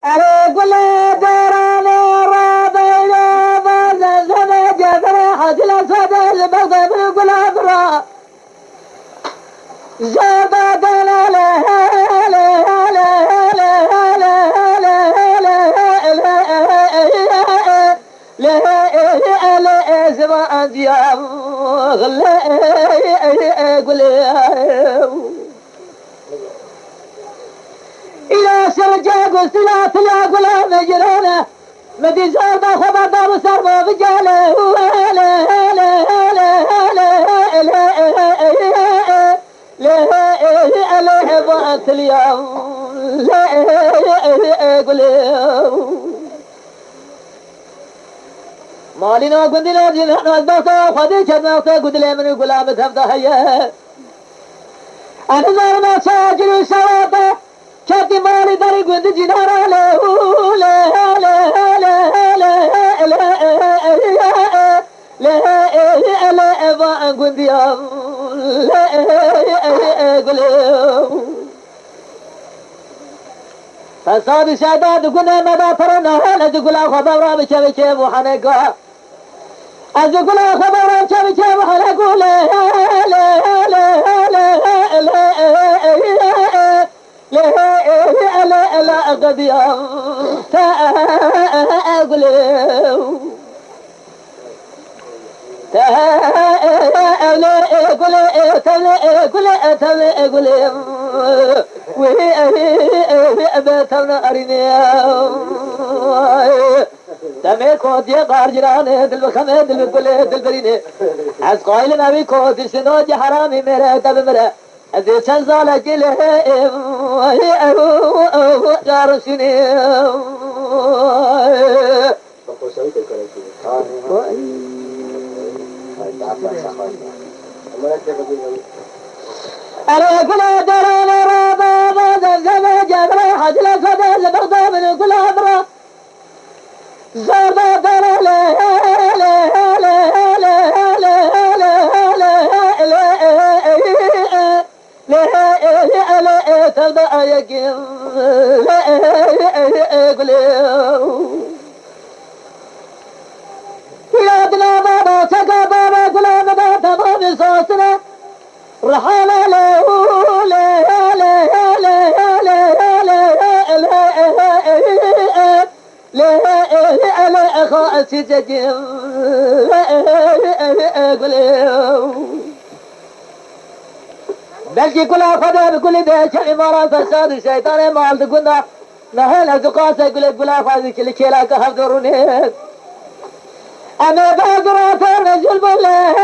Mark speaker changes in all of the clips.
Speaker 1: على كل دراني راضي بزن جذر حجل سد البغض من كل أبرا زاد لا لا إلى سرجا قلت لا تلا قلا مجرانا مدي زار دا خبر دار سر ما بجاله لا ضاعت اليوم لا قل مالنا قندنا جنحنا البطا خدي شدنا قد لي من غلام تفضى هيا أنا زار ما ساجر سواطه شاكي مالي داري قند جنارا له لا ابا قند يا لا قلو فصاد شادات كنا مدى ترنا هلا تقول خبر بشبك وحنقا أقول خبر بشبك وحنقا لا قد يوم تأقل تمي كوت يا قارجران دل بخمه دل بكل دل برينه از قائل نبي كوت سنوج حرامي میرا تب میرا از چند سال جله دارشنی أنا كل درنا رابا زمان جبر حجل صدى زبرد من كل أمر زرد درنا لا تبدأ يقين لا قلو يادنا بابا سكا بابا كلا مدى تمام صوصنا رحالة لا أخا سججين لا قلو بلكي كلها خدا بكل ده شعمارات فساد الشيطان مال تكون نهل أزقاسة كلها فاضي كل كلا كهفدروني أنا بقرأ رجل بالله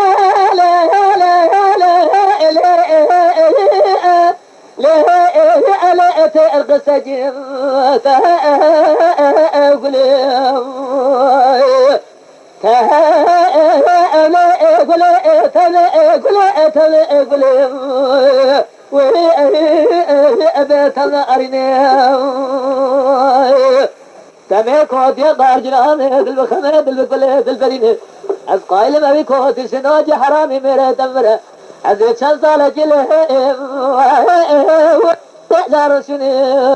Speaker 1: لا القصة جيمة أقول تمي كوت يا قارجران دل بخمه دل بكل دل برينه از قائل ما بي كوت سنوج حرامي میرا تمره از چند سال جله دارشنی